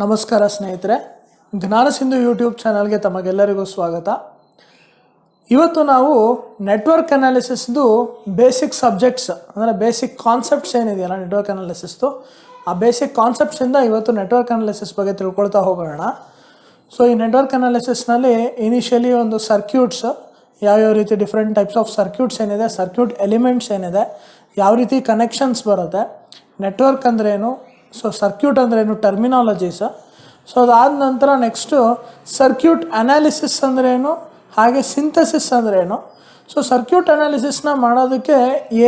ನಮಸ್ಕಾರ ಸ್ನೇಹಿತರೆ, ಜ್ಞಾನ ಸಿಂಧು ಯೂಟ್ಯೂಬ್ ಚಾನಲ್ಗೆ ತಮಗೆಲ್ಲರಿಗೂ ಸ್ವಾಗತ. ಇವತ್ತು ನಾವು ನೆಟ್ವರ್ಕ್ ಅನಾಲಿಸಿಸ್ದು ಬೇಸಿಕ್ ಸಬ್ಜೆಕ್ಟ್ಸ್ ಅಂದರೆ ಬೇಸಿಕ್ ಕಾನ್ಸೆಪ್ಟ್ಸ್ ಏನಿದೆಯಲ್ಲ ನೆಟ್ವರ್ಕ್ ಅನಾಲಿಸಿಸ್ದು, ಆ ಬೇಸಿಕ್ ಕಾನ್ಸೆಪ್ಟ್ಸಿಂದ ಇವತ್ತು ನೆಟ್ವರ್ಕ್ ಅನಾಲಿಸಿಸ್ ಬಗ್ಗೆ ತಿಳ್ಕೊಳ್ತಾ ಹೋಗೋಣ. ಸೊ ಈ ನೆಟ್ವರ್ಕ್ ಅನಾಲಿಸಿಸ್ನಲ್ಲಿ ಇನಿಷಿಯಲಿ ಒಂದು ಸರ್ಕ್ಯೂಟ್ಸ್, ಯಾವ್ಯಾವ ರೀತಿ ಡಿಫ್ರೆಂಟ್ ಟೈಪ್ಸ್ ಆಫ್ ಸರ್ಕ್ಯೂಟ್ಸ್ ಏನಿದೆ, ಸರ್ಕ್ಯೂಟ್ ಎಲಿಮೆಂಟ್ಸ್ ಏನಿದೆ, ಯಾವ ರೀತಿ ಕನೆಕ್ಷನ್ಸ್ ಬರುತ್ತೆ, ನೆಟ್ವರ್ಕ್ ಅಂದ್ರೇನು, ಸೊ ಸರ್ಕ್ಯೂಟ್ ಅಂದ್ರೇನು, ಟರ್ಮಿನಾಲಜೀಸ್. ಸೊ ಅದಾದ ನಂತರ ನೆಕ್ಸ್ಟು ಸರ್ಕ್ಯೂಟ್ ಅನಾಲಿಸಿಸ್ ಅಂದ್ರೇನು, ಹಾಗೆ ಸಿಂಥಸಿಸ್ ಅಂದ್ರೇನು. ಸೊ ಸರ್ಕ್ಯೂಟ್ ಅನಾಲಿಸಿಸ್ನ ಮಾಡೋದಕ್ಕೆ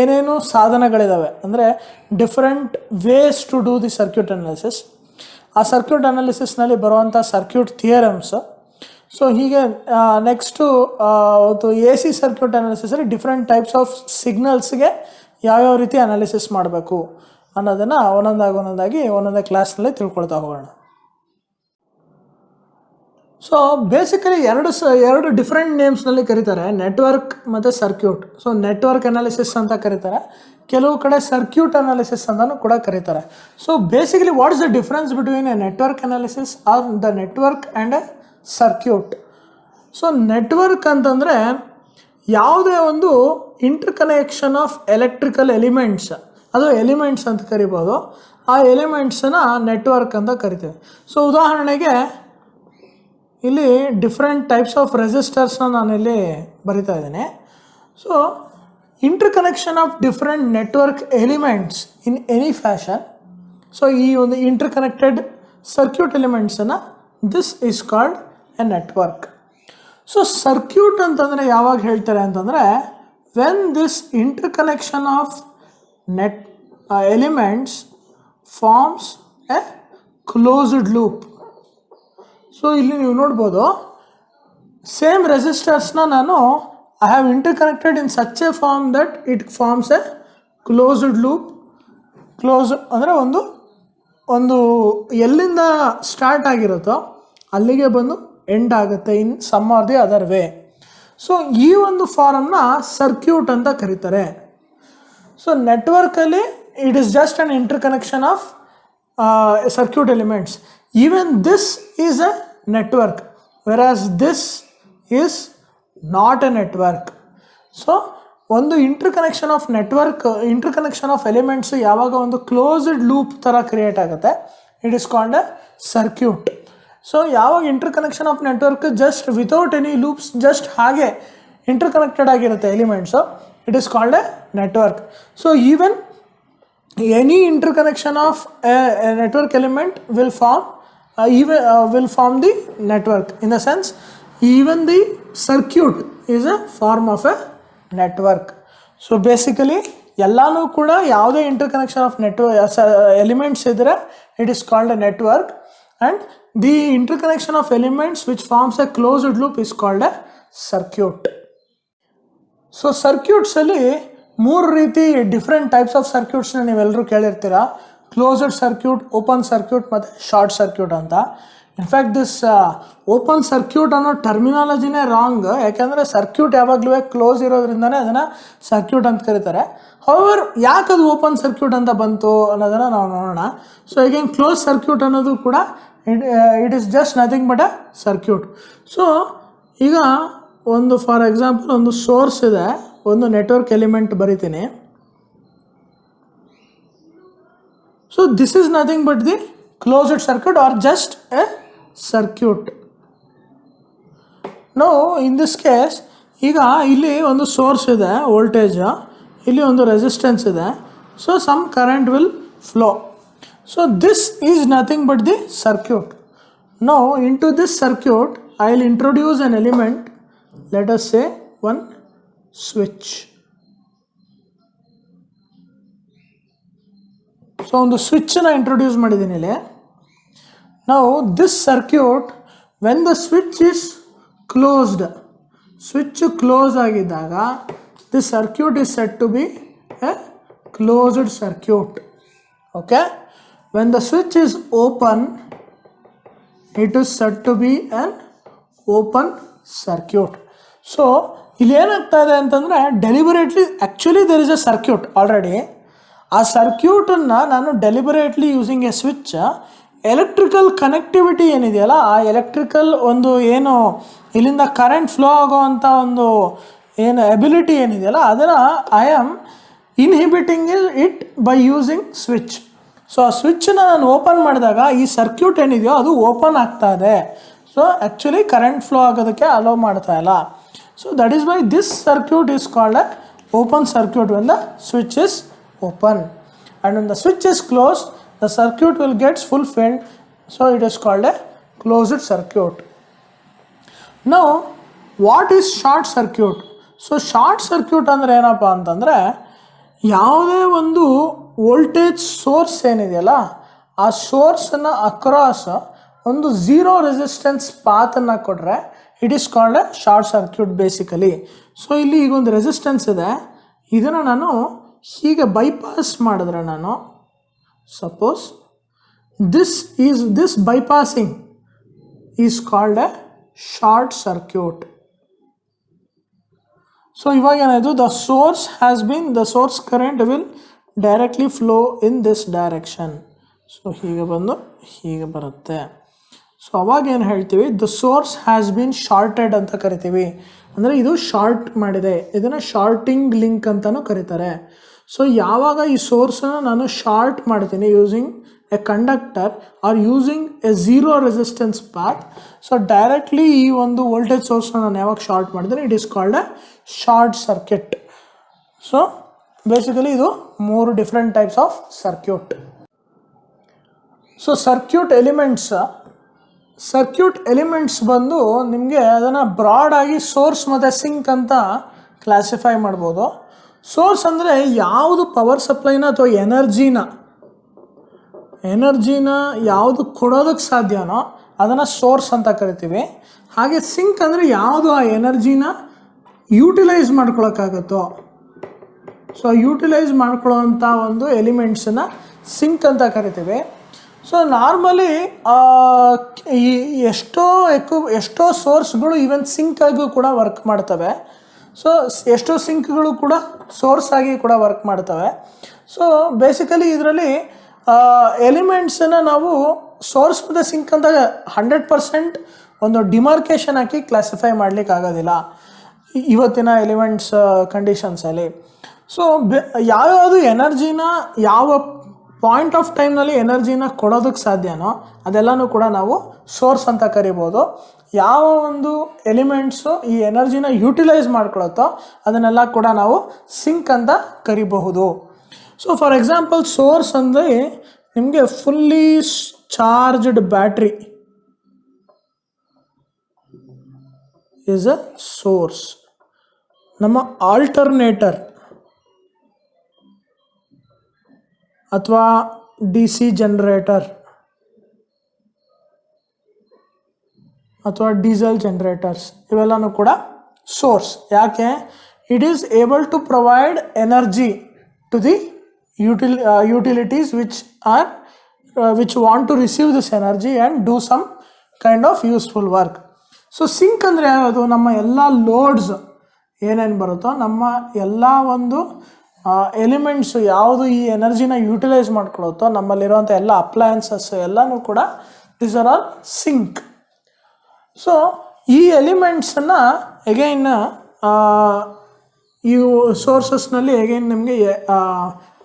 ಏನೇನು ಸಾಧನಗಳಿದ್ದಾವೆ ಅಂದರೆ different ways to do the circuit analysis. ಆ ಸರ್ಕ್ಯೂಟ್ ಅನಾಲಿಸಿಸ್ನಲ್ಲಿ ಬರುವಂಥ ಸರ್ಕ್ಯೂಟ್ ಥಿಯರಮ್ಸ್. ಸೊ ಹೀಗೆ ನೆಕ್ಸ್ಟು ಎ ಸಿ ಸರ್ಕ್ಯೂಟ್ ಅನಾಲಿಸಿಸಲ್ಲಿ ಡಿಫ್ರೆಂಟ್ ಟೈಪ್ಸ್ ಆಫ್ ಸಿಗ್ನಲ್ಸ್ಗೆ ಯಾವ್ಯಾವ ರೀತಿ ಅನಾಲಿಸಿಸ್ ಮಾಡಬೇಕು ಅನ್ನೋದನ್ನು ಒಂದೊಂದೇ ಕ್ಲಾಸ್ನಲ್ಲಿ ತಿಳ್ಕೊಳ್ತಾ ಹೋಗೋಣ. ಸೊ ಬೇಸಿಕಲಿ ಎರಡು ಡಿಫ್ರೆಂಟ್ ನೇಮ್ಸ್ನಲ್ಲಿ ಕರೀತಾರೆ, ನೆಟ್ವರ್ಕ್ ಮತ್ತು ಸರ್ಕ್ಯೂಟ್. ಸೊ ನೆಟ್ವರ್ಕ್ ಅನಾಲಿಸಿಸ್ ಅಂತ ಕರೀತಾರೆ, ಕೆಲವು ಕಡೆ ಸರ್ಕ್ಯೂಟ್ ಅನಾಲಿಸಿಸ್ ಅಂತಲೂ ಕೂಡ ಕರೀತಾರೆ. So basically what is the difference between A network analysis are the network and A circuit? So network ಅಂತಂದರೆ ಯಾವುದೇ ಒಂದು interconnection of electrical elements, ಅದು ಎಲಿಮೆಂಟ್ಸ್ ಅಂತ ಕರಿಬೋದು, ಆ ಎಲಿಮೆಂಟ್ಸನ್ನು ನೆಟ್ವರ್ಕ್ ಅಂತ ಕರಿತೀವಿ. ಸೊ ಉದಾಹರಣೆಗೆ ಇಲ್ಲಿ ಡಿಫ್ರೆಂಟ್ ಟೈಪ್ಸ್ ಆಫ್ ರೆಸಿಸ್ಟರ್ಸ್ನ ನಾನಿಲ್ಲಿ ಬರಿತಾ ಇದ್ದೀನಿ. So interconnection of different network elements in any fashion. So ಈ ಒಂದು ಇಂಟರ್ ಕನೆಕ್ಟೆಡ್ ಸರ್ಕ್ಯೂಟ್ ಎಲಿಮೆಂಟ್ಸನ್ನು this is called a network. So circuit ಅಂತಂದರೆ ಯಾವಾಗ ಹೇಳ್ತಾರೆ ಅಂತಂದರೆ when this interconnection of elements forms a closed loop. So ಇಲ್ಲಿ ನೀವು ನೋಡ್ಬೋದು, ಸೇಮ್ ರೆಸಿಸ್ಟರ್ಸ್ನ ನಾನು I have interconnected in such a form that it forms a closed loop. Close ಅಂದರೆ ಒಂದು ಎಲ್ಲಿಂದ ಸ್ಟಾರ್ಟ್ ಆಗಿರುತ್ತೋ ಅಲ್ಲಿಗೆ ಬಂದು ಎಂಡ್ ಆಗುತ್ತೆ in some or the other way. So ಈ ಒಂದು ಫಾರಮ್ನ ಸರ್ಕ್ಯೂಟ್ ಅಂತ ಕರೀತಾರೆ. ಸೊ ನೆಟ್ವರ್ಕಲ್ಲಿ it is just an interconnection of circuit elements. Even this is a network, versus this is not a network. So ಒಂದು interconnection of elements ಯಾವಾಗ ಒಂದು closed loop ಥರ ಕ್ರಿಯೇಟ್ ಆಗುತ್ತೆ, it is called a circuit. So ಯಾವಾಗ interconnection of network just without any loops, just ಹಾಗೆ inter connected ಆಗಿರುತ್ತೆ elements, it is called a network. So even any interconnection of a network element will form the network. In the sense, even the circuit is a form of a network. So basically ಎಲ್ಲಾನು ಕೂಡ ಯಾವುದೇ interconnection of elements ಇದ್ದರೆ it is called a network, and the interconnection of elements which forms a closed loop is called a circuit. So ಸರ್ಕ್ಯೂಟ್ಸಲ್ಲಿ ಮೂರು ರೀತಿ different types of ಸರ್ಕ್ಯೂಟ್ಸ್ನ ನೀವೆಲ್ಲರೂ ಕೇಳಿರ್ತೀರ. ಕ್ಲೋಸ್ಡ್ ಸರ್ಕ್ಯೂಟ್, ಓಪನ್ ಸರ್ಕ್ಯೂಟ್ ಮತ್ತು ಶಾರ್ಟ್ ಸರ್ಕ್ಯೂಟ್ ಅಂತ. In fact this open circuit ಅನ್ನೋ ಟರ್ಮಿನಾಲಜಿನೇ ರಾಂಗ್, ಯಾಕೆಂದರೆ ಸರ್ಕ್ಯೂಟ್ ಯಾವಾಗಲೂ ಕ್ಲೋಸ್ ಇರೋದ್ರಿಂದನೇ ಅದನ್ನು ಸರ್ಕ್ಯೂಟ್ ಅಂತ ಕರೀತಾರೆ. ಹೌವರ್ ಯಾಕದು ಓಪನ್ ಸರ್ಕ್ಯೂಟ್ ಅಂತ ಬಂತು ಅನ್ನೋದನ್ನು ನಾವು ನೋಡೋಣ. ಸೊ ಈಗೇನು ಕ್ಲೋಸ್ ಸರ್ಕ್ಯೂಟ್ ಅನ್ನೋದು ಕೂಡ it is just nothing but a circuit. So ಈಗ ಒಂದು ಫಾರ್ ಎಕ್ಸಾಂಪಲ್ ಒಂದು ಸೋರ್ಸ್ ಇದೆ, ಒಂದು ನೆಟ್ವರ್ಕ್ ಎಲಿಮೆಂಟ್ ಬರಿತೀನಿ. So this is nothing but the closed circuit or just a circuit. ನಾವು ಇನ್ ದಿಸ್ ಕೇಸ್ ಈಗ ಇಲ್ಲಿ ಒಂದು ಸೋರ್ಸ್ ಇದೆ, ವೋಲ್ಟೇಜ್, ಇಲ್ಲಿ ಒಂದು ರೆಸಿಸ್ಟೆನ್ಸ್ ಇದೆ. So some current will flow. So this is nothing but the circuit. Now into this circuit I will introduce an element, let us say one switch. So ಒಂದು ಸ್ವಿಚ್ಚನ್ನು introduce ಮಾಡಿದ್ದೀನಿ ಇಲ್ಲಿ. ನಾವು this circuit when the switch is closed, switch close ಆಗಿದ್ದಾಗ this circuit is said to be a closed circuit. Okay, when the switch is open it is said to be an open circuit. So ಇಲ್ಲಿ ಏನಾಗ್ತಾ ಇದೆ ಅಂತಂದರೆ deliberately, actually there is a circuit already. ಆ ಸರ್ಕ್ಯೂಟನ್ನು ನಾನು deliberately using a switch electrical connectivity ಏನಿದೆಯಲ್ಲ, ಆ electrical ಒಂದು ಏನು ಇಲ್ಲಿಂದ ಕರೆಂಟ್ ಫ್ಲೋ ಆಗೋವಂಥ ಒಂದು ಏನು ಎಬಿಲಿಟಿ ಏನಿದೆಯಲ್ಲ, ಅದನ್ನು I am inhibiting it by using switch. So ಆ ಸ್ವಿಚ್ಚನ್ನ ನಾನು ಓಪನ್ ಮಾಡಿದಾಗ ಈ ಸರ್ಕ್ಯೂಟ್ ಏನಿದೆಯೋ ಅದು ಓಪನ್ ಆಗ್ತಾ ಇದೆ. ಸೊ ಆ್ಯಕ್ಚುಲಿ ಕರೆಂಟ್ ಫ್ಲೋ ಆಗೋದಕ್ಕೆ ಅಲೋ ಮಾಡ್ತಾ ಇಲ್ಲ. So that is why this circuit is called A open circuit when the switch is open. And when the switch is close, the circuit will gets fulfilled, so it is called a closed circuit. Now what is short circuit? So short circuit ಅಂದರೆ ಏನಪ್ಪ ಅಂತಂದರೆ, ಯಾವುದೇ ಒಂದು voltage source ಏನಿದೆಯಲ್ಲ, ಆ ಸೋರ್ಸನ್ನು across ಒಂದು zero resistance ಪಾತನ್ನು ಕೊಟ್ಟರೆ it is called A short circuit basically. So ಇಲ್ಲಿ ಈಗ ಒಂದು ರೆಸಿಸ್ಟೆನ್ಸ್ ಇದೆ, ಇದನ್ನು ನಾನು ಹೀಗೆ ಬೈಪಾಸ್ ಮಾಡಿದ್ರೆ, ನಾನು suppose this bypassing is called a short circuit. So ಇವಾಗ ಏನಾಯಿತು, the source current will directly flow in this direction. So ಹೀಗೆ ಬಂದು ಹೀಗೆ ಬರುತ್ತೆ. ಸೊ ಅವಾಗ ಏನು ಹೇಳ್ತೀವಿ, the source has been shorted ಅಂತ ಕರಿತೀವಿ. ಅಂದರೆ ಇದು ಶಾರ್ಟ್ ಮಾಡಿದೆ, ಇದನ್ನು ಶಾರ್ಟಿಂಗ್ ಲಿಂಕ್ ಅಂತಲೂ ಕರೀತಾರೆ. ಸೊ ಯಾವಾಗ ಈ ಸೋರ್ಸನ್ನು ನಾನು ಶಾರ್ಟ್ ಮಾಡ್ತೀನಿ using A conductor are using A zero resistance path, so directly ಈ ಒಂದು ವೋಲ್ಟೇಜ್ ಸೋರ್ಸ್ನ ನಾನು ಯಾವಾಗ ಶಾರ್ಟ್ ಮಾಡಿದ್ದೀನಿ, it is called A short circuit. So basically ಇದು 3 different types of circuit. So circuit elements ಬಂದು ನಿಮಗೆ ಅದನ್ನು ಬ್ರಾಡಾಗಿ ಸೋರ್ಸ್ ಮತ್ತು ಸಿಂಕ್ ಅಂತ ಕ್ಲಾಸಿಫೈ ಮಾಡ್ಬೋದು. ಸೋರ್ಸ್ ಅಂದರೆ ಯಾವುದು ಪವರ್ ಸಪ್ಲೈನ ಅಥವಾ ಎನರ್ಜಿನ ಯಾವುದು ಕೊಡೋದಕ್ಕೆ ಸಾಧ್ಯನೋ ಅದನ್ನು ಸೋರ್ಸ್ ಅಂತ ಕರಿತೀವಿ. ಹಾಗೆ ಸಿಂಕ್ ಅಂದರೆ ಯಾವುದು ಆ ಎನರ್ಜಿನ ಯೂಟಿಲೈಸ್ ಮಾಡ್ಕೊಳಕ್ಕಾಗತ್ತೋ, ಸೊ ಯೂಟಿಲೈಸ್ ಮಾಡ್ಕೊಳ್ಳೋವಂಥ ಒಂದು ಎಲಿಮೆಂಟ್ಸನ್ನು ಸಿಂಕ್ ಅಂತ ಕರಿತೀವಿ. ಸೊ ನಾರ್ಮಲಿ ಎಷ್ಟೋ ಸೋರ್ಸ್ಗಳು ಈವನ್ ಸಿಂಕ್ ಆಗಿ ಕೂಡ ವರ್ಕ್ ಮಾಡ್ತವೆ. ಸೊ ಎಷ್ಟೋ ಸಿಂಕ್ಗಳು ಕೂಡ ಸೋರ್ಸ್ ಆಗಿ ಕೂಡ ವರ್ಕ್ ಮಾಡ್ತವೆ. ಸೊ ಬೇಸಿಕಲಿ ಇದರಲ್ಲಿ ಎಲಿಮೆಂಟ್ಸನ್ನು ನಾವು ಸೋರ್ಸ್ ಮತ್ತು ಸಿಂಕ್ ಅಂತ 100% ಒಂದು ಡಿಮಾರ್ಕೇಷನ್ ಹಾಕಿ ಕ್ಲಾಸಿಫೈ ಮಾಡಲಿಕ್ಕೆ ಆಗೋದಿಲ್ಲ ಇವತ್ತಿನ ಎಲಿಮೆಂಟ್ಸ್ ಕಂಡೀಷನ್ಸಲ್ಲಿ. ಸೊ ಯಾವ್ಯಾವುದು ಎನರ್ಜಿನ ಯಾವ ಪಾಯಿಂಟ್ ಆಫ್ ಟೈಮ್ನಲ್ಲಿ ಎನರ್ಜಿನ ಕೊಡೋದಕ್ಕೆ ಸಾಧ್ಯನೋ ಅದೆಲ್ಲನೂ ಕೂಡ ನಾವು ಸೋರ್ಸ್ ಅಂತ ಕರಿಬೋದು. ಯಾವ ಒಂದು ಎಲಿಮೆಂಟ್ಸು ಈ ಎನರ್ಜಿನ ಯೂಟಿಲೈಸ್ ಮಾಡ್ಕೊಳತ್ತೋ ಅದನ್ನೆಲ್ಲ ಕೂಡ ನಾವು ಸಿಂಕ್ ಅಂತ ಕರಿಬಹುದು. ಸೊ ಫಾರ್ ಎಕ್ಸಾಂಪಲ್ ಸೋರ್ಸ್ ಅಂದರೆ ನಿಮಗೆ fully charged battery is a source. ನಮ್ಮ ಆಲ್ಟರ್ನೇಟರ್ ಅಥವಾ DC ಜನರೇಟರ್ ಅಥವಾ ಡೀಸೆಲ್ ಜನರೇಟರ್ಸ್ ಇವೆಲ್ಲನೂ ಕೂಡ ಸೋರ್ಸ್. ಯಾಕೆ? It is able to provide energy to the utilities which want to receive this energy and do some kind of useful work. So sink ಅಂದರೆ ಯಾವುದು? ನಮ್ಮ ಎಲ್ಲ ಲೋಡ್ಸ್ ಏನೇನು ಬರುತ್ತೋ, ನಮ್ಮ ಎಲ್ಲ ಒಂದು ಎಲಿಮೆಂಟ್ಸು ಯಾವುದು ಈ ಎನರ್ಜಿನ ಯೂಟಿಲೈಸ್ ಮಾಡ್ಕೊಳ್ಳುತ್ತೋ, ನಮ್ಮಲ್ಲಿರುವಂಥ ಎಲ್ಲ ಅಪ್ಲಯನ್ಸಸ್ ಎಲ್ಲನೂ ಕೂಡ these are all sink. So ಈ ಎಲಿಮೆಂಟ್ಸನ್ನು ಎಗೈನ್ ಈ ಸೋರ್ಸಸ್ನಲ್ಲಿ ಎಗೈನ್ ನಿಮಗೆ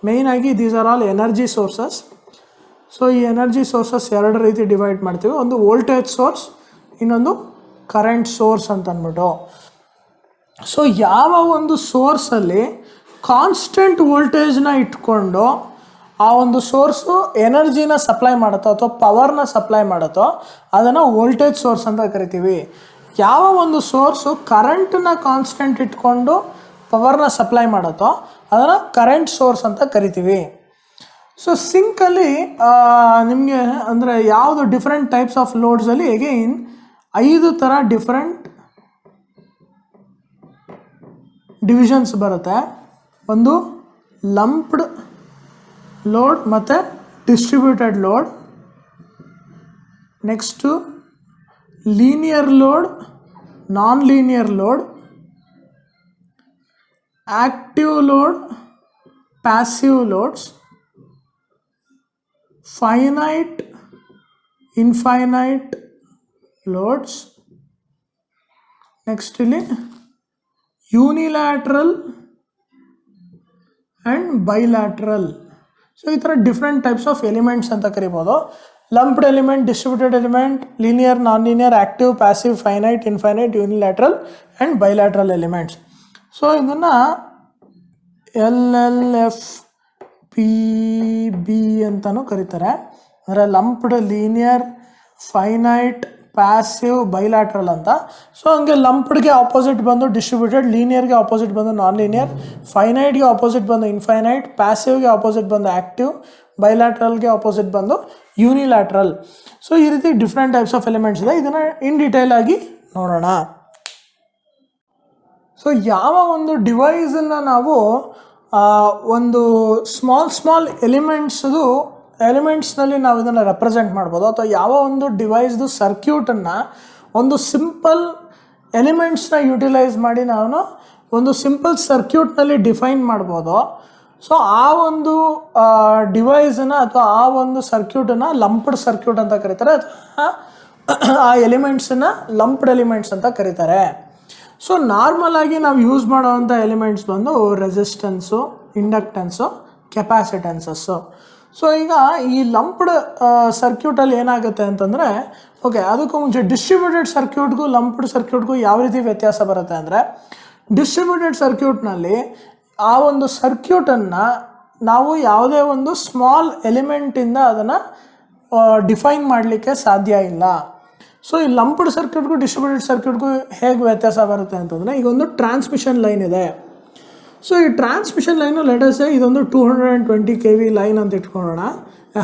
ಮೇಯ್ನಾಗಿ these are all energy sources. So ಈ ಎನರ್ಜಿ ಸೋರ್ಸಸ್ 2 ರೀತಿ ಡಿವೈಡ್ ಮಾಡ್ತೀವಿ. ಒಂದು ವೋಲ್ಟೇಜ್ ಸೋರ್ಸ್, ಇನ್ನೊಂದು ಕರೆಂಟ್ ಸೋರ್ಸ್ ಅಂತ ಅಂದ್ಬಿಟ್ಟು. ಸೊ ಯಾವ ಒಂದು ಸೋರ್ಸಲ್ಲಿ ಕಾನ್ಸ್ಟೆಂಟ್ ವೋಲ್ಟೇಜ್ನ ಇಟ್ಕೊಂಡು ಆ ಒಂದು ಸೋರ್ಸು ಎನರ್ಜಿನ ಸಪ್ಲೈ ಮಾಡುತ್ತೋ ಅಥವಾ ಪವರ್ನ ಸಪ್ಲೈ ಮಾಡುತ್ತೋ ಅದನ್ನು ವೋಲ್ಟೇಜ್ ಸೋರ್ಸ್ ಅಂತ ಕರಿತೀವಿ. ಯಾವ ಒಂದು ಸೋರ್ಸು ಕರೆಂಟನ್ನ ಕಾನ್ಸ್ಟೆಂಟ್ ಇಟ್ಕೊಂಡು ಪವರ್ನ ಸಪ್ಲೈ ಮಾಡುತ್ತೋ ಅದನ್ನು ಕರೆಂಟ್ ಸೋರ್ಸ್ ಅಂತ ಕರಿತೀವಿ. ಸೊ ಸಿಂಕಲ್ಲಿ ನಿಮಗೆ ಅಂದರೆ ಯಾವುದು ಡಿಫ್ರೆಂಟ್ ಟೈಪ್ಸ್ ಆಫ್ ಲೋಡ್ಸಲ್ಲಿ ಎಗೈನ್ 5 ಥರ ಡಿಫ್ರೆಂಟ್ ಡಿವಿಷನ್ಸ್ ಬರುತ್ತೆ. ಒಂದು ಲಂಪ್ಡ್ ಲೋಡ್ ಮತ್ತು distributed load. Next linear load, non linear load, active load, passive loads, finite infinite loads, next ಇಲ್ಲಿ ಯೂನಿಲ್ಯಾಟ್ರಲ್ ಆ್ಯಂಡ್ ಬೈಲ್ಯಾಟ್ರಲ್. ಸೊ ಈ ಥರ ಡಿಫ್ರೆಂಟ್ ಟೈಪ್ಸ್ ಆಫ್ ಎಲಿಮೆಂಟ್ಸ್ ಅಂತ ಕರಿಬೋದು. Lumped element, distributed element, linear, non linear, active, passive, finite, infinite, unilateral and bilateral elements. So ಇದನ್ನು LLFPB ಅಂತಲೂ ಕರೀತಾರೆ. ಅಂದರೆ lumped, linear, finite, passive, bilateral ಅಂತ. ಸೊ ಹಂಗೆ ಲಂಪ್ಡ್ಗೆ ಆಪೋಸಿಟ್ ಬಂದು ಡಿಸ್ಟ್ರಿಬ್ಯೂಟೆಡ್, ಲೀನಿಯರ್ಗೆ ಆಪೋಸಿಟ್ ಬಂದು ನಾನ್ ಲೀನಿಯರ್, ಫೈನೈಟ್ಗೆ ಆಪೋಸಿಟ್ ಬಂದು ಇನ್ಫೈನೈಟ್, ಪ್ಯಾಸಿವ್ಗೆ ಆಪೋಸಿಟ್ ಬಂದು ಆ್ಯಕ್ಟಿವ್, ಬೈಲ್ಯಾಟ್ರಲ್ಗೆ ಆಪೋಸಿಟ್ ಬಂದು ಯೂನಿಲ್ಯಾಟ್ರಲ್. ಸೊ ಈ ರೀತಿ ಡಿಫ್ರೆಂಟ್ ಟೈಪ್ಸ್ ಆಫ್ ಎಲಿಮೆಂಟ್ಸ್ ಇದೆ. ಇದನ್ನು ಇನ್ ಡೀಟೇಲ್ ಆಗಿ ನೋಡೋಣ. ಸೊ ಯಾವ ಒಂದು ಡಿವೈಸನ್ನು ನಾವು ಒಂದು ಸ್ಮಾಲ್ ಎಲಿಮೆಂಟ್ಸ್ನಲ್ಲಿ ನಾವು ಇದನ್ನು ರೆಪ್ರೆಸೆಂಟ್ ಮಾಡ್ಬೋದು, ಅಥವಾ ಯಾವ ಒಂದು ಡಿವೈಸ್ದು ಸರ್ಕ್ಯೂಟನ್ನು ಒಂದು ಸಿಂಪಲ್ ಎಲಿಮೆಂಟ್ಸ್ನ ಯುಟಿಲೈಸ್ ಮಾಡಿ ನಾವು ಒಂದು ಸಿಂಪಲ್ ಸರ್ಕ್ಯೂಟ್ನಲ್ಲಿ ಡಿಫೈನ್ ಮಾಡ್ಬೋದು. ಸೊ ಆ ಒಂದು ಡಿವೈಸನ್ನು ಅಥವಾ ಆ ಒಂದು ಸರ್ಕ್ಯೂಟನ್ನು ಲಂಪ್ಡ್ ಸರ್ಕ್ಯೂಟ್ ಅಂತ ಕರೀತಾರೆ, ಅಥವಾ ಆ ಎಲಿಮೆಂಟ್ಸನ್ನು ಲಂಪ್ಡ್ ಎಲಿಮೆಂಟ್ಸ್ ಅಂತ ಕರೀತಾರೆ. ಸೊ ನಾರ್ಮಲ್ ಆಗಿ ನಾವು ಯೂಸ್ ಮಾಡೋವಂಥ ಎಲಿಮೆಂಟ್ಸ್ ಬಂದು ರೆಸಿಸ್ಟೆನ್ಸು, ಇಂಡಕ್ಟೆನ್ಸು, ಕೆಪಾಸಿಟೆನ್ಸಸ್ಸು. ಸೊ ಈಗ ಈ ಲಂಪ್ಡ್ ಸರ್ಕ್ಯೂಟಲ್ಲಿ ಏನಾಗುತ್ತೆ ಅಂತಂದರೆ, ಓಕೆ, ಅದಕ್ಕೂ ಮುಂಚೆ ಡಿಸ್ಟ್ರಿಬ್ಯೂಟೆಡ್ ಸರ್ಕ್ಯೂಟ್ಗೂ ಲಂಪ್ಡ್ ಸರ್ಕ್ಯೂಟ್ಗೂ ಯಾವ ರೀತಿ ವ್ಯತ್ಯಾಸ ಬರುತ್ತೆ ಅಂದರೆ, ಡಿಸ್ಟ್ರಿಬ್ಯೂಟೆಡ್ ಸರ್ಕ್ಯೂಟ್ನಲ್ಲಿ ಆ ಒಂದು ಸರ್ಕ್ಯೂಟನ್ನು ನಾವು ಯಾವುದೇ ಒಂದು ಸ್ಮಾಲ್ ಎಲಿಮೆಂಟಿಂದ ಅದನ್ನು ಡಿಫೈನ್ ಮಾಡಲಿಕ್ಕೆ ಸಾಧ್ಯ ಇಲ್ಲ. ಸೊ ಈ ಲಂಪ್ಡ್ ಸರ್ಕ್ಯೂಟ್ಗೂ ಡಿಸ್ಟ್ರಿಬ್ಯೂಟೆಡ್ ಸರ್ಕ್ಯೂಟ್ಗೂ ಹೇಗೆ ವ್ಯತ್ಯಾಸ ಬರುತ್ತೆ ಅಂತಂದರೆ, ಈಗ ಒಂದು ಟ್ರಾನ್ಸ್ಮಿಷನ್ ಲೈನ್ ಇದೆ. ಸೊ ಈ ಟ್ರಾನ್ಸ್ಮಿಷನ್ ಲೈನು ಲೆಟಸ್ ಇದೊಂದು 220 kV ಲೈನ್ ಅಂತ ಇಟ್ಕೊಳ್ಳೋಣ,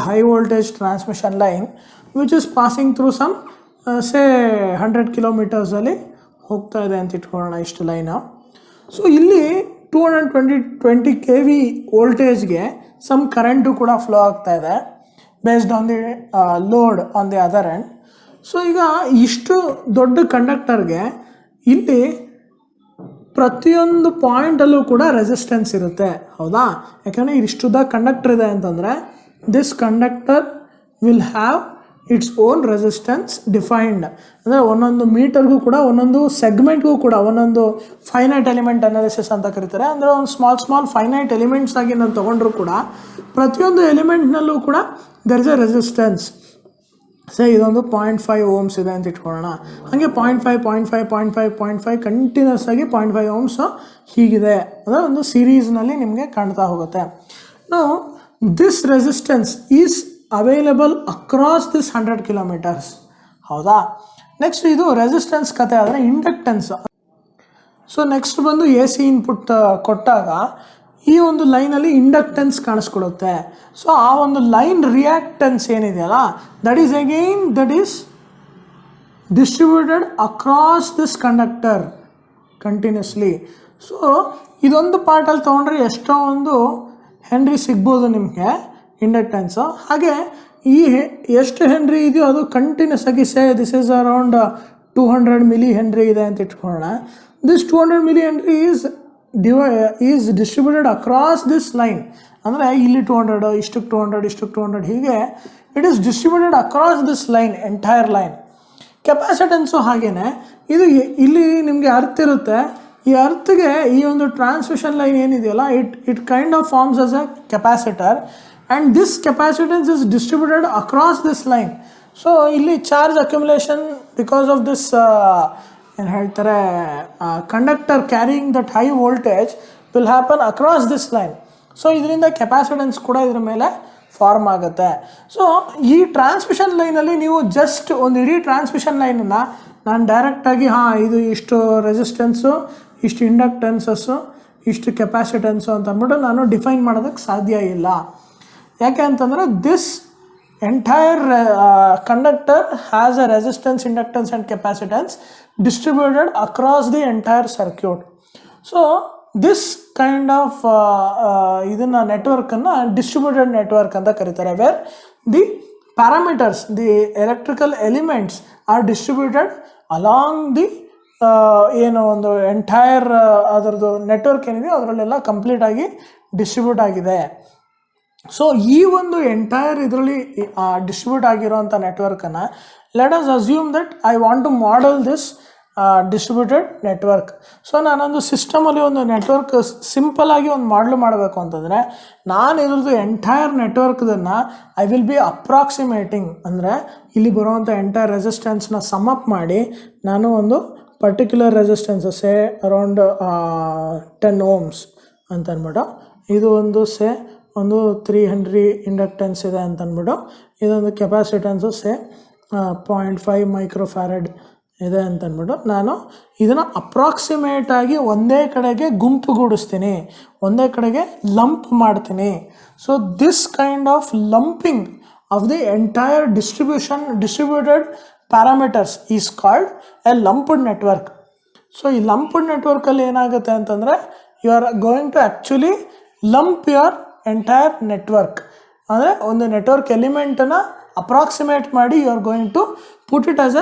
high voltage transmission line which is passing through some 100 ಕಿಲೋಮೀಟರ್ಸಲ್ಲಿ ಹೋಗ್ತಾ ಇದೆ ಅಂತ ಇಟ್ಕೊಳ್ಳೋಣ, ಇಷ್ಟು ಲೈನು. ಸೊ ಇಲ್ಲಿ 220 kV ವೋಲ್ಟೇಜ್ಗೆ ಸಮ್ ಕರೆಂಟು ಕೂಡ ಫ್ಲೋ ಆಗ್ತಾ ಇದೆ based on the load on the other end. So ಈಗ ಇಷ್ಟು ದೊಡ್ಡ ಕಂಡಕ್ಟರ್ಗೆ ಇಲ್ಲಿ ಪ್ರತಿಯೊಂದು ಪಾಯಿಂಟಲ್ಲೂ ಕೂಡ ರೆಸಿಸ್ಟೆನ್ಸ್ ಇರುತ್ತೆ, ಹೌದಾ? ಯಾಕಂದರೆ ಇಷ್ಟುದ್ದ ಕಂಡಕ್ಟರ್ ಇದೆ ಅಂತಂದರೆ this conductor will have its own resistance defined. ಅಂದರೆ ಒಂದೊಂದು ಮೀಟರ್ಗೂ ಕೂಡ, ಒಂದೊಂದು ಸೆಗ್ಮೆಂಟ್ಗೂ ಕೂಡ, ಒಂದೊಂದು ಫೈನೈಟ್ ಎಲಿಮೆಂಟ್ ಅನಾಲಿಸಿಸ್ ಅಂತ ಕರೀತಾರೆ. ಅಂದರೆ ಒಂದು ಸ್ಮಾಲ್ ಫೈನೈಟ್ ಎಲಿಮೆಂಟ್ಸ್ ಆಗಿ ನಾವು ತೊಗೊಂಡ್ರೂ ಕೂಡ ಪ್ರತಿಯೊಂದು ಎಲಿಮೆಂಟ್ನಲ್ಲೂ ಕೂಡ ದರ್ ಇಸ್ ಎ ರೆಸಿಸ್ಟೆನ್ಸ್. ಇದೊಂದು 0.5 ಓಮ್ಸ್ ಇದೆ ಅಂತ ಇಟ್ಕೊಳ್ಳೋಣ. ಹಾಗೆ 0.5 ಕಂಟಿನ್ಯೂಸ್ ಆಗಿ 0.5 ಓಮ್ಸ್ ಹೀಗಿದೆ. ಅಂದರೆ ಒಂದು ಸೀರೀಸ್ನಲ್ಲಿ ನಿಮಗೆ ಕಾಣ್ತಾ ಹೋಗುತ್ತೆ. ನಾವು this resistance is available across this 100 kilometres, ಹೌದಾ? ನೆಕ್ಸ್ಟ್ ಇದು ರೆಸಿಸ್ಟೆನ್ಸ್ ಕತೆ ಆದರೆ ಇಂಡಕ್ಟೆನ್ಸ್. ಸೊ ನೆಕ್ಸ್ಟ್ ಬಂದು AC ಇನ್ಪುಟ್ ಕೊಟ್ಟಾಗ ಈ ಒಂದು ಲೈನಲ್ಲಿ ಇಂಡಕ್ಟೆನ್ಸ್ ಕಾಣಿಸ್ಕೊಡುತ್ತೆ. ಸೊ ಆ ಒಂದು ಲೈನ್ ರಿಯಾಕ್ಟೆನ್ಸ್ ಏನಿದೆಯಲ್ಲ, that is distributed across this conductor continuously. So ಇದೊಂದು ಪಾರ್ಟಲ್ಲಿ ತೊಗೊಂಡ್ರೆ ಎಷ್ಟೋ ಒಂದು ಹೆನ್ರಿ ಸಿಗ್ಬೋದು ನಿಮಗೆ ಇಂಡಕ್ಟೆನ್ಸು. ಹಾಗೆ ಈ ಎಷ್ಟು ಹೆನ್ರಿ ಇದೆಯೋ ಅದು ಕಂಟಿನ್ಯೂಸ್ ಆಗಿ this is around 200 milli henry ಇದೆ ಅಂತ ಇಟ್ಕೊಳ್ಳೋಣ. This 200 milli henry is distributed across this line. ಅಂದರೆ ಇಲ್ಲಿ 200, ಇಷ್ಟಕ್ಕೆ 200 ಹೀಗೆ it is distributed across this line, entire line. ಕೆಪಾಸಿಟೆನ್ಸು ಹಾಗೇ ಇದು ಇಲ್ಲಿ ನಿಮಗೆ ಅರ್ಥ ಇರುತ್ತೆ. ಈ ಅರ್ಥಗೆ ಈ ಒಂದು ಟ್ರಾನ್ಸ್ಮಿಷನ್ ಲೈನ್ ಏನಿದೆಯಲ್ಲ, it kind of forms as a capacitor and this capacitance is distributed across this line. So ಇಲ್ಲಿ charge accumulation because of this ಏನು ಹೇಳ್ತಾರೆ, conductor carrying that high voltage will happen across this line. So ಇದರಿಂದ capacitance ಕೂಡ ಇದ್ರ ಮೇಲೆ form ಆಗುತ್ತೆ. So ಈ transmission ಲೈನಲ್ಲಿ ನೀವು ಜಸ್ಟ್ ಒಂದು ಇಡೀ ಟ್ರಾನ್ಸ್ಮಿಷನ್ ಲೈನನ್ನು ನಾನು ಡೈರೆಕ್ಟಾಗಿ ಇದು ಇಷ್ಟು ರೆಸಿಸ್ಟೆನ್ಸು, ಇಷ್ಟು ಇಂಡಕ್ಟೆನ್ಸಸ್ಸು, ಇಷ್ಟು ಕೆಪಾಸಿಟೆನ್ಸು ಅಂತ ಅಂದ್ಬಿಟ್ಟು ನಾನು ಡಿಫೈನ್ ಮಾಡೋದಕ್ಕೆ ಸಾಧ್ಯ ಇಲ್ಲ. ಯಾಕೆ ಅಂತಂದರೆ this entire conductor has a resistance, inductance and capacitance distributed across the entire circuit. So this kind of ಇದನ್ನು ನೆಟ್ವರ್ಕನ್ನು ಡಿಸ್ಟ್ರಿಬ್ಯೂಟೆಡ್ ನೆಟ್ವರ್ಕ್ ಅಂತ ಕರೀತಾರೆ, where the parameters, the electrical elements are distributed along the ಏನು ಒಂದು ಎಂಟೈರ್ ಅದರದ್ದು network ಏನಿದೆ ಅದರಲ್ಲೆಲ್ಲ ಕಂಪ್ಲೀಟಾಗಿ distribute ಆಗಿದೆ. ಸೊ ಈ ಒಂದು ಎಂಟೈರ್ ಇದರಲ್ಲಿ ಡಿಸ್ಟ್ರಿಬ್ಯೂಟ್ ಆಗಿರೋಂಥ ನೆಟ್ವರ್ಕನ್ನು let us assume that I want to model this distributed network. So ನಾನೊಂದು ಸಿಸ್ಟಮಲ್ಲಿ ಒಂದು ನೆಟ್ವರ್ಕ್ ಸಿಂಪಲಾಗಿ ಒಂದು ಮಾಡಲು ಮಾಡಬೇಕು ಅಂತಂದರೆ ನಾನು ಇದ್ರದ್ದು ಎಂಟೈರ್ ನೆಟ್ವರ್ಕ್ದನ್ನು ಐ ವಿಲ್ ಬಿ ಅಪ್ರಾಕ್ಸಿಮೇಟಿಂಗ್, ಅಂದರೆ ಇಲ್ಲಿ ಬರುವಂಥ ಎಂಟೈರ್ ರೆಸಿಸ್ಟೆನ್ಸ್ನ ಸಮಪ್ ಮಾಡಿ ನಾನು ಒಂದು ಪರ್ಟಿಕ್ಯುಲರ್ ರೆಸಿಸ್ಟೆನ್ಸ್ ಸೇ ಅರೌಂಡ್ 10 ohms ಅಂತ ಅಂದ್ಬಿಟ್ಟು, ಇದು ಒಂದು ಸೇ ಒಂದು 300 ಇಂಡಕ್ಟೆನ್ಸ್ ಇದೆ ಅಂತ ಅಂದ್ಬಿಟ್ಟು, ಇದೊಂದು ಕೆಪಾಸಿಟೆನ್ಸು ಸೇ 0.5 ಮೈಕ್ರೋಫ್ಯಾರಡ್ ಇದೆ ಅಂತ ಅಂದ್ಬಿಟ್ಟು ನಾನು ಇದನ್ನು ಅಪ್ರಾಕ್ಸಿಮೇಟಾಗಿ ಒಂದೇ ಕಡೆಗೆ ಗುಂಪುಗೂಡಿಸ್ತೀನಿ, ಒಂದೇ ಕಡೆಗೆ ಲಂಪ್ ಮಾಡ್ತೀನಿ. So this kind of lumping of the entire distributed parameters is called a lumped network. So ಈ ಲಂಪ್ಡ್ ನೆಟ್ವರ್ಕಲ್ಲಿ ಏನಾಗುತ್ತೆ ಅಂತಂದರೆ you are going to actually lump your entire network, ಅಂದರೆ ಒಂದು ನೆಟ್ವರ್ಕ್ ಎಲಿಮೆಂಟನ್ನು ಅಪ್ರಾಕ್ಸಿಮೇಟ್ ಮಾಡಿ you are going to put it as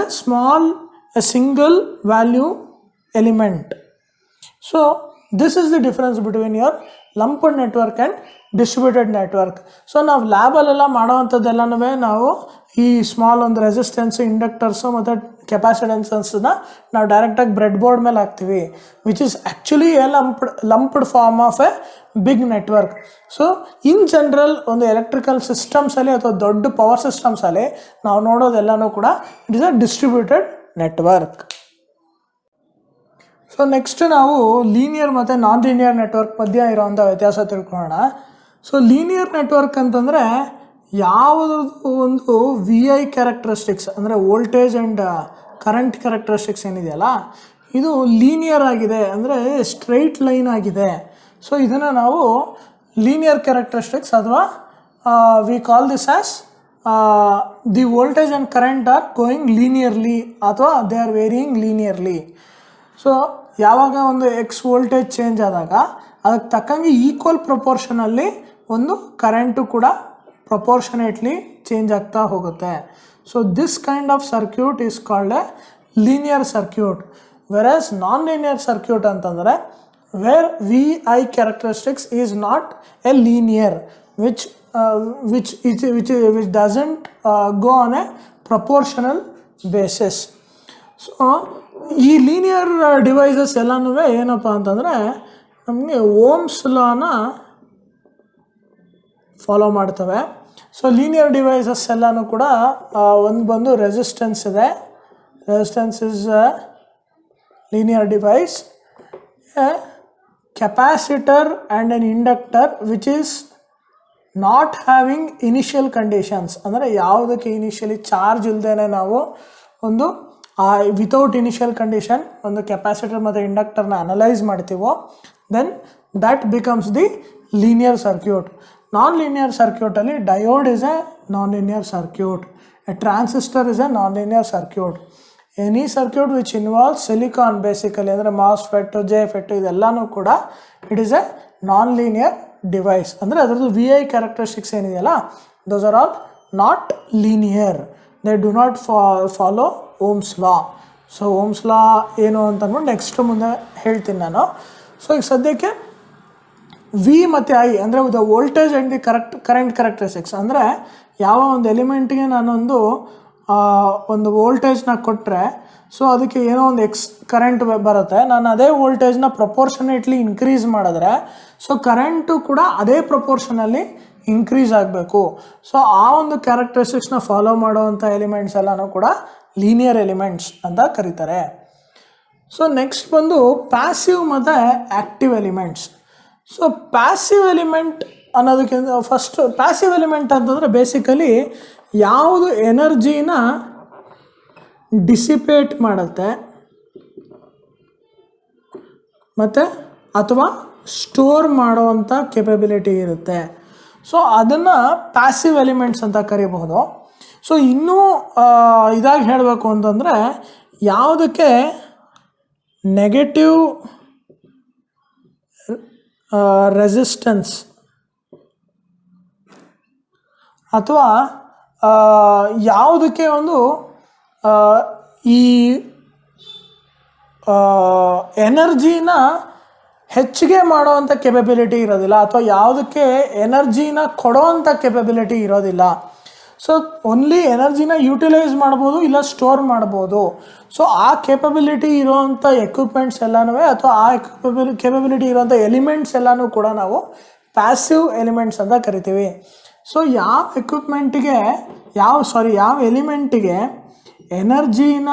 a single value element. So this is the difference between your lumped network and distributed network. So ನಾವು ಲ್ಯಾಬಲ್ಲೆಲ್ಲ ಮಾಡೋವಂಥದ್ದೆಲ್ಲನೂ ನಾವು ಈ small ಒಂದು resistance, ಇಂಡಕ್ಟರ್ಸು ಮತ್ತು ಕೆಪಾಸಿಟೆನ್ಸನ್ನ ನಾವು ಡೈರೆಕ್ಟಾಗಿ ಬ್ರೆಡ್ ಬೋರ್ಡ್ ಮೇಲೆ ಹಾಕ್ತೀವಿ, which is actually a lumped form of a big network. So in general ಒಂದು ಎಲೆಕ್ಟ್ರಿಕಲ್ ಸಿಸ್ಟಮ್ಸಲ್ಲಿ ಅಥವಾ ದೊಡ್ಡ ಪವರ್ ಸಿಸ್ಟಮ್ಸಲ್ಲಿ ನಾವು ನೋಡೋದೆಲ್ಲನೂ ಕೂಡ it is a distributed network. So next ನಾವು ಲೀನಿಯರ್ ಮತ್ತು ನಾನ್ ಲೀನಿಯರ್ ನೆಟ್ವರ್ಕ್ ಮಧ್ಯೆ ಇರೋವಂಥ ವ್ಯತ್ಯಾಸ ತಿಳ್ಕೊಳ್ಳೋಣ. ಸೊ ಲೀನಿಯರ್ ನೆಟ್ವರ್ಕ್ ಅಂತಂದರೆ ಯಾವುದೋ ಒಂದು VI ಕ್ಯಾರೆಕ್ಟರಿಸ್ಟಿಕ್ಸ್, ಅಂದರೆ ವೋಲ್ಟೇಜ್ ಆ್ಯಂಡ್ ಕರೆಂಟ್ ಕ್ಯಾರೆಕ್ಟರಿಸ್ಟಿಕ್ಸ್ ಏನಿದೆಯಲ್ಲ, ಇದು ಲೀನಿಯರ್ ಆಗಿದೆ, ಅಂದರೆ ಸ್ಟ್ರೈಟ್ ಲೈನ್ ಆಗಿದೆ. ಸೊ ಇದನ್ನು ನಾವು ಲೀನಿಯರ್ ಕ್ಯಾರೆಕ್ಟರಿಸ್ಟಿಕ್ಸ್ ಅಥವಾ we call this as the voltage and current are going linearly ಅಥವಾ they are varying linearly. So ಯಾವಾಗ ಒಂದು ಎಕ್ಸ್ ವೋಲ್ಟೇಜ್ ಚೇಂಜ್ ಆದಾಗ ಅದಕ್ಕೆ ತಕ್ಕಂಗೆ ಈಕ್ವಲ್ ಪ್ರಪೋರ್ಷನಲ್ಲಿ ಒಂದು ಕರೆಂಟು ಕೂಡ ಪ್ರಪೋರ್ಷನೇಟ್ಲಿ ಚೇಂಜ್ ಆಗ್ತಾ ಹೋಗುತ್ತೆ. So this kind of circuit is called a linear circuit. Versus non linear circuit ಅಂತಂದರೆ where VI characteristics is not a linear which doesn't go on a proportional basis. So ಈ linear devices ಎಲ್ಲನೂ ಏನಪ್ಪ ಅಂತಂದರೆ ನಮಗೆ Ohm's ಲಾನ follow ಮಾಡ್ತವೆ. So linear devices ಎಲ್ಲನೂ ಕೂಡ ಒಂದು ಬಂದು ರೆಸಿಸ್ಟೆನ್ಸ್ ಇದೆ, resistance is linear device, a capacitor and an inductor which is not having initial conditions, ಅಂದರೆ ಯಾವುದಕ್ಕೆ ಇನಿಷಿಯಲಿ ಚಾರ್ಜ್ ಇಲ್ಲದೇ ನಾವು ಒಂದು ವಿತೌಟ್ ಇನಿಷಿಯಲ್ ಕಂಡೀಷನ್ ಒಂದು ಕೆಪಾಸಿಟರ್ ಮತ್ತು ಇಂಡಕ್ಟರ್ನ ಅನಲೈಸ್ ಮಾಡ್ತೀವೋ then that becomes the linear circuit. Non linear ಸರ್ಕ್ಯೂಟಲ್ಲಿ diode is a non linear circuit, a transistor is a non linear circuit. Any circuit which involve silicon basically, ಅಂದರೆ MOSFET, JFET ಇದೆಲ್ಲನೂ ಕೂಡ it is a non linear device. ಅಂದರೆ ಅದರದ್ದು VI ಕ್ಯಾರೆಕ್ಟರಿಸ್ಟಿಕ್ಸ್ ಏನಿದೆಯಲ್ಲ those are all not linear, they do not follow Ohm's law. So Ohm's law ಏನು ಅಂತ ಅಂದ್ಬಿಟ್ಟು ನೆಕ್ಸ್ಟ್ ಮುಂದೆ ಹೇಳ್ತೀನಿ ನಾನು. ಸೊ ಈಗ ಸದ್ಯಕ್ಕೆ V ಮತ್ತು I ಅಂದರೆ the voltage and the current characteristics, ಅಂದರೆ ಯಾವ ಒಂದು ಎಲಿಮೆಂಟ್ಗೆ ನಾನೊಂದು ಒಂದು ವೋಲ್ಟೇಜ್ನ ಕೊಟ್ಟರೆ ಸೊ ಅದಕ್ಕೆ ಏನೋ ಒಂದು ಕರೆಂಟ್ ಬರುತ್ತೆ, ನಾನು ಅದೇ ವೋಲ್ಟೇಜ್ನ ಪ್ರಪೋರ್ಷನೇಟ್ಲಿ ಇನ್ಕ್ರೀಸ್ ಮಾಡಿದ್ರೆ ಸೊ ಕರೆಂಟು ಕೂಡ ಅದೇ ಪ್ರಪೋರ್ಷನಲ್ಲಿ ಇನ್ಕ್ರೀಸ್ ಆಗಬೇಕು. ಸೊ ಆ ಒಂದು ಕ್ಯಾರೆಕ್ಟರಿಸ್ಟಿಕ್ಸ್ನ ಫಾಲೋ ಮಾಡುವಂಥ ಎಲಿಮೆಂಟ್ಸ್ ಎಲ್ಲನೂ ಕೂಡ ಲೀನಿಯರ್ ಎಲಿಮೆಂಟ್ಸ್ ಅಂತ ಕರೀತಾರೆ. ಸೊ ನೆಕ್ಸ್ಟ್ ಬಂದು ಪ್ಯಾಸಿವ್ ಮತ್ತು active elements. So passive element ಅನ್ನೋದಕ್ಕಿಂತ ಫಸ್ಟ್ ಪ್ಯಾಸಿವ್ ಎಲಿಮೆಂಟ್ ಅಂತಂದರೆ ಬೇಸಿಕಲಿ ಯಾವುದು ಎನರ್ಜಿನ ಡಿಸಿಪೇಟ್ ಮಾಡುತ್ತೆ ಮತ್ತು ಅಥವಾ ಸ್ಟೋರ್ ಮಾಡುವಂಥ ಕೆಪಬಿಲಿಟಿ ಇರುತ್ತೆ. ಸೊ ಅದನ್ನು ಪ್ಯಾಸಿವ್ ಎಲಿಮೆಂಟ್ಸ್ ಅಂತ ಕರಿಬಹುದು. ಸೊ ಇನ್ನೂ ಇದಾಗಿ ಹೇಳಬೇಕು ಅಂತಂದರೆ ಯಾವುದಕ್ಕೆ ನೆಗೆಟಿವ್ ರೆಸಿಸ್ಟೆನ್ಸ್ ಅಥವಾ ಯಾವುದಕ್ಕೆ ಒಂದು ಈ ಎನರ್ಜಿನ ಹೆಚ್ಚಿಗೆ ಮಾಡೋವಂಥ ಕೆಪಬಿಲಿಟಿ ಇರೋದಿಲ್ಲ, ಅಥವಾ ಯಾವುದಕ್ಕೆ ಎನರ್ಜಿನ ಕೊಡೋವಂಥ ಕೆಪಬಿಲಿಟಿ ಇರೋದಿಲ್ಲ. ಸೊ ಓನ್ಲಿ ಎನರ್ಜಿನ ಯೂಟಿಲೈಸ್ ಮಾಡ್ಬೋದು, ಇಲ್ಲ ಸ್ಟೋರ್ ಮಾಡ್ಬೋದು. ಸೊ ಆ ಕೆಪಬಿಲಿಟಿ ಇರೋವಂಥ ಎಕ್ವಿಪ್ಮೆಂಟ್ಸ್ ಎಲ್ಲನೂ, ಅಥವಾ ಆ ಕೆಪಬಿಲಿಟಿ ಇರೋವಂಥ ಎಲಿಮೆಂಟ್ಸ್ ಎಲ್ಲನೂ ಕೂಡ ನಾವು ಪ್ಯಾಸಿವ್ ಎಲಿಮೆಂಟ್ಸ್ ಅಂತ ಕರಿತೀವಿ. ಸೊ ಯಾವ ಎಕ್ವಿಪ್ಮೆಂಟಿಗೆ ಯಾವ ಎಲಿಮೆಂಟಿಗೆ ಎನರ್ಜಿನ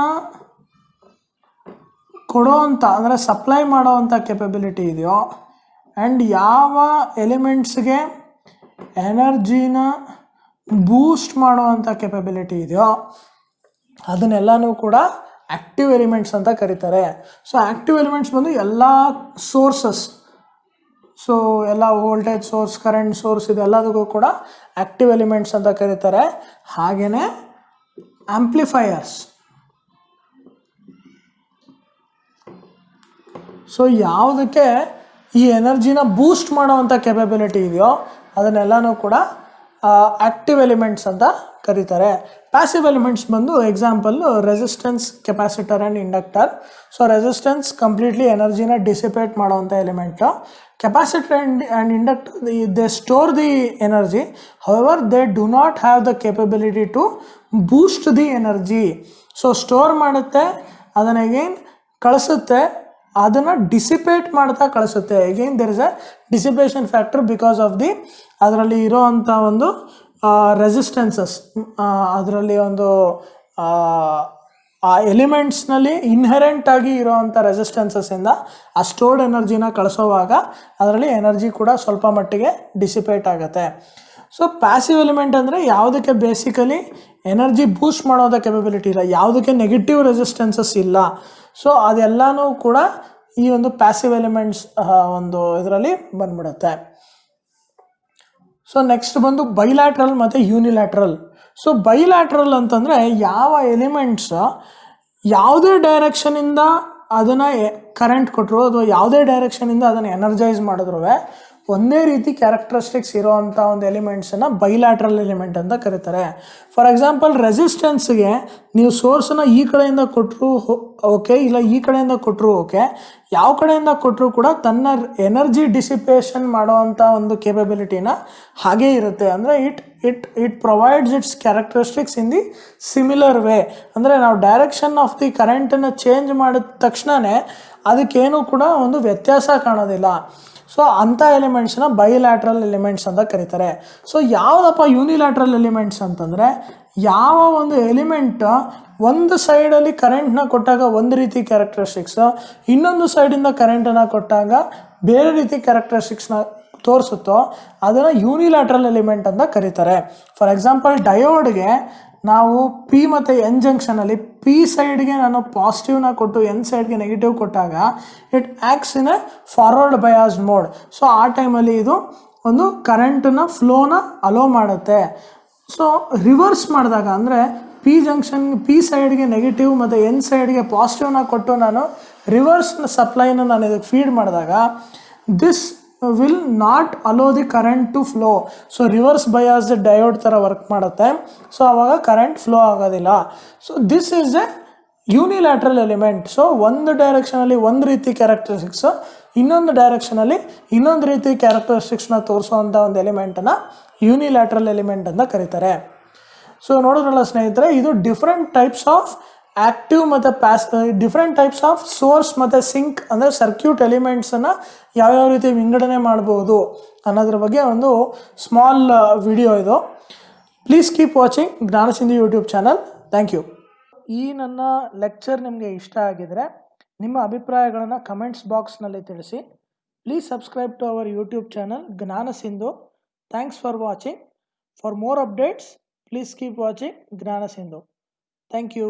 ಕೊಡೋವಂಥ, ಅಂದರೆ ಸಪ್ಲೈ ಮಾಡೋವಂಥ ಕೆಪಬಿಲಿಟಿ ಇದೆಯೋ, ಆ್ಯಂಡ್ ಯಾವ ಎಲಿಮೆಂಟ್ಸ್ಗೆ ಎನರ್ಜಿನ ಬೂಸ್ಟ್ ಮಾಡುವಂಥ ಕೆಪಬಿಲಿಟಿ ಇದೆಯೋ, ಅದನ್ನೆಲ್ಲನೂ ಕೂಡ ಆ್ಯಕ್ಟಿವ್ ಎಲಿಮೆಂಟ್ಸ್ ಅಂತ ಕರೀತಾರೆ. ಸೊ ಆ್ಯಕ್ಟಿವ್ ಎಲಿಮೆಂಟ್ಸ್ ಬಂದು ಎಲ್ಲ ಸೋರ್ಸಸ್, ಸೊ ಎಲ್ಲ ವೋಲ್ಟೇಜ್ ಸೋರ್ಸ್, ಕರೆಂಟ್ ಸೋರ್ಸ್, ಇದೆಲ್ಲದಕ್ಕೂ ಕೂಡ ಆ್ಯಕ್ಟಿವ್ ಎಲಿಮೆಂಟ್ಸ್ ಅಂತ ಕರೀತಾರೆ. ಹಾಗೆಯೇ ಆಂಪ್ಲಿಫೈಯರ್ಸ್. ಸೊ ಯಾವುದಕ್ಕೆ ಈ ಎನರ್ಜಿನ ಬೂಸ್ಟ್ ಮಾಡೋವಂಥ ಕೆಪಬಿಲಿಟಿ ಇದೆಯೋ ಅದನ್ನೆಲ್ಲನೂ ಕೂಡ ಆ್ಯಕ್ಟಿವ್ ಎಲಿಮೆಂಟ್ಸ್ ಅಂತ ಕರೀತಾರೆ. ಪ್ಯಾಸಿವ್ ಎಲಿಮೆಂಟ್ಸ್ ಬಂದು example resistance, capacitor and inductor. So resistance completely ಎನರ್ಜಿನ ಡಿಸಿಪೇಟ್ ಮಾಡೋವಂಥ element. Capacitor and inductor they store the energy, however they do not have the capability to boost the energy. So store ಮಾಡುತ್ತೆ, ಅದನ್ನು again ಕಳಿಸುತ್ತೆ, ಅದನ್ನು dissipate ಮಾಡ್ತಾ ಕಳಿಸುತ್ತೆ. Again there is a dissipation factor because of the ಅದರಲ್ಲಿ ಇರೋವಂಥ ಒಂದು resistances, ಅದರಲ್ಲಿ ಒಂದು ಆ ಎಲಿಮೆಂಟ್ಸ್ನಲ್ಲಿ ಇನ್ಹೆರೆಂಟ್ ಆಗಿ ಇರೋವಂಥ ರೆಸಿಸ್ಟೆನ್ಸಸ್ಸಿಂದ ಆ ಸ್ಟೋರ್ಡ್ ಎನರ್ಜಿನ ಕಳಿಸೋವಾಗ ಅದರಲ್ಲಿ ಎನರ್ಜಿ ಕೂಡ ಸ್ವಲ್ಪ ಮಟ್ಟಿಗೆ ಡಿಸಿಪೇಟ್ ಆಗುತ್ತೆ. ಸೊ ಪ್ಯಾಸಿವ್ ಎಲಿಮೆಂಟ್ ಅಂದರೆ ಯಾವುದಕ್ಕೆ ಬೇಸಿಕಲಿ ಎನರ್ಜಿ ಬೂಸ್ಟ್ ಮಾಡೋದ ಕೆಪಬಿಲಿಟಿ ಇಲ್ಲ, ಯಾವುದಕ್ಕೆ ನೆಗೆಟಿವ್ ರೆಸಿಸ್ಟೆನ್ಸಸ್ ಇಲ್ಲ. ಸೊ ಅದೆಲ್ಲನೂ ಕೂಡ ಈ ಒಂದು ಪ್ಯಾಸಿವ್ ಎಲಿಮೆಂಟ್ಸ್ ಒಂದು ಇದರಲ್ಲಿ ಬಂದ್ಬಿಡುತ್ತೆ. ಸೊ ನೆಕ್ಸ್ಟ್ ಬಂದು ಬೈಲ್ಯಾಟ್ರಲ್ ಮತ್ತು ಯೂನಿಲ್ಯಾಟ್ರಲ್. ಸೊ ಬೈಲ್ಯಾಟ್ರಲ್ ಅಂತಂದರೆ ಯಾವ ಎಲಿಮೆಂಟ್ಸ್ ಯಾವುದೇ ಡೈರೆಕ್ಷನಿಂದ ಅದನ್ನು ಕರೆಂಟ್ ಕೊಟ್ಟರು, ಅಥವಾ ಯಾವುದೇ ಡೈರೆಕ್ಷನಿಂದ ಅದನ್ನು ಎನರ್ಜೈಸ್ ಮಾಡಿದ್ರು ಒಂದೇ ರೀತಿ ಕ್ಯಾರೆಕ್ಟರಿಸ್ಟಿಕ್ಸ್ ಇರೋವಂಥ ಒಂದು ಎಲಿಮೆಂಟ್ಸನ್ನು ಬೈಲ್ಯಾಟ್ರಲ್ ಎಲಿಮೆಂಟ್ ಅಂತ ಕರೀತಾರೆ. ಫಾರ್ ಎಕ್ಸಾಂಪಲ್ ರೆಸಿಸ್ಟೆನ್ಸ್ಗೆ ನೀವು ಸೋರ್ಸನ್ನು ಈ ಕಡೆಯಿಂದ ಕೊಟ್ಟರು ಓಕೆ, ಇಲ್ಲ ಈ ಕಡೆಯಿಂದ ಕೊಟ್ಟರು ಓಕೆ, ಯಾವ ಕಡೆಯಿಂದ ಕೊಟ್ಟರು ಕೂಡ ತನ್ನ ಎನರ್ಜಿ ಡಿಸಿಪೇಷನ್ ಮಾಡೋವಂಥ ಒಂದು ಕೇಪಬಿಲಿಟಿನ ಹಾಗೇ ಇರುತ್ತೆ. ಅಂದರೆ it provides it's characteristics in the similar way. ಅಂದರೆ ನಾವು ಡೈರೆಕ್ಷನ್ ಆಫ್ ದಿ ಕರೆಂಟನ್ನು ಚೇಂಜ್ ಮಾಡಿದ ತಕ್ಷಣವೇ ಅದಕ್ಕೇನು ಕೂಡ ಒಂದು ವ್ಯತ್ಯಾಸ ಕಾಣೋದಿಲ್ಲ. ಸೊ ಅಂಥ ಎಲಿಮೆಂಟ್ಸ್ನ ಬೈಲ್ಯಾಟ್ರಲ್ ಎಲಿಮೆಂಟ್ಸ್ ಅಂತ ಕರೀತಾರೆ. ಸೊ ಯಾವುದಪ್ಪ ಯೂನಿಲ್ಯಾಟ್ರಲ್ ಎಲಿಮೆಂಟ್ಸ್ ಅಂತಂದರೆ, ಯಾವ ಒಂದು ಎಲಿಮೆಂಟ್ ಒಂದು ಸೈಡಲ್ಲಿ ಕರೆಂಟ್ನ ಕೊಟ್ಟಾಗ ಒಂದು ರೀತಿ ಕ್ಯಾರೆಕ್ಟರಿಸ್ಟಿಕ್ಸ್, ಇನ್ನೊಂದು ಸೈಡಿಂದ ಕರೆಂಟನ್ನು ಕೊಟ್ಟಾಗ ಬೇರೆ ರೀತಿ ಕ್ಯಾರೆಕ್ಟರಿಸ್ಟಿಕ್ಸ್ನ ತೋರಿಸುತ್ತೋ ಅದನ್ನು ಯೂನಿಲ್ಯಾಟ್ರಲ್ ಎಲಿಮೆಂಟ್ ಅಂತ ಕರೀತಾರೆ. ಫಾರ್ ಎಕ್ಸಾಂಪಲ್ ಡಯೋಡ್ಗೆ ನಾವು ಪಿ ಮತ್ತು ಎನ್ ಜಂಕ್ಷನಲ್ಲಿ ಪಿ ಸೈಡ್ಗೆ ನಾನು ಪಾಸಿಟಿವ್ನ ಕೊಟ್ಟು ಎನ್ ಸೈಡ್ಗೆ ನೆಗೆಟಿವ್ ಕೊಟ್ಟಾಗ it acts in a forward biased mode. So ಆ ಟೈಮಲ್ಲಿ ಇದು ಒಂದು ಕರೆಂಟನ್ನ ಫ್ಲೋನ ಅಲೋ ಮಾಡುತ್ತೆ. ಸೊ ರಿವರ್ಸ್ ಮಾಡಿದಾಗ, ಅಂದರೆ ಪಿ ಸೈಡ್ಗೆ ನೆಗೆಟಿವ್ ಮತ್ತು ಎನ್ ಸೈಡ್ಗೆ ಪಾಸಿಟಿವ್ನ ಕೊಟ್ಟು ನಾನು ರಿವರ್ಸ್ ಸಪ್ಲೈನ ನಾನು ಇದಕ್ಕೆ ಫೀಡ್ ಮಾಡಿದಾಗ this will not allow the current to flow. So reverse biased diode ಥರ ವರ್ಕ್ ಮಾಡುತ್ತೆ. ಸೊ ಆವಾಗ ಕರೆಂಟ್ ಫ್ಲೋ ಆಗೋದಿಲ್ಲ. So this is a unilateral element. So ಒಂದು ಡೈರೆಕ್ಷನಲ್ಲಿ ಒಂದು ರೀತಿ ಕ್ಯಾರೆಕ್ಟರಿಸ್ಟಿಕ್ಸು, ಇನ್ನೊಂದು ಡೈರೆಕ್ಷನಲ್ಲಿ ಇನ್ನೊಂದು ರೀತಿ ಕ್ಯಾರೆಕ್ಟರಿಸ್ಟಿಕ್ಸ್ನ ತೋರಿಸೋವಂಥ ಒಂದು ಎಲಿಮೆಂಟನ್ನು ಯೂನಿಲ್ಯಾಟ್ರಲ್ ಎಲಿಮೆಂಟ್ ಅಂತ ಕರೀತಾರೆ. ಸೊ ನೋಡಿದ್ರಲ್ಲ ಸ್ನೇಹಿತರೆ, ಇದು ಡಿಫ್ರೆಂಟ್ ಟೈಪ್ಸ್ ಆಫ್ ಆ್ಯಕ್ಟಿವ್ ಮತ್ತು ಡಿಫ್ರೆಂಟ್ ಟೈಪ್ಸ್ ಆಫ್ ಸೋರ್ಸ್ ಮತ್ತು ಸಿಂಕ್, ಅಂದರೆ ಸರ್ಕ್ಯೂಟ್ ಎಲಿಮೆಂಟ್ಸನ್ನು ಯಾವ್ಯಾವ ರೀತಿ ವಿಂಗಡಣೆ ಮಾಡ್ಬೋದು ಅನ್ನೋದ್ರ ಬಗ್ಗೆ ಒಂದು ಸ್ಮಾಲ್ ವಿಡಿಯೋ ಇದು. Please keep watching Jnanasindhu YouTube channel. Thank you. ಈ ನನ್ನ ಲೆಕ್ಚರ್ ನಿಮಗೆ ಇಷ್ಟ ಆಗಿದರೆ ನಿಮ್ಮ ಅಭಿಪ್ರಾಯಗಳನ್ನು ಕಮೆಂಟ್ಸ್ ಬಾಕ್ಸ್ನಲ್ಲಿ ತಿಳಿಸಿ. Please subscribe to our YouTube channel Jnanasindhu. Thanks for watching. For more updates please keep watching Jnanasindhu. Thank you.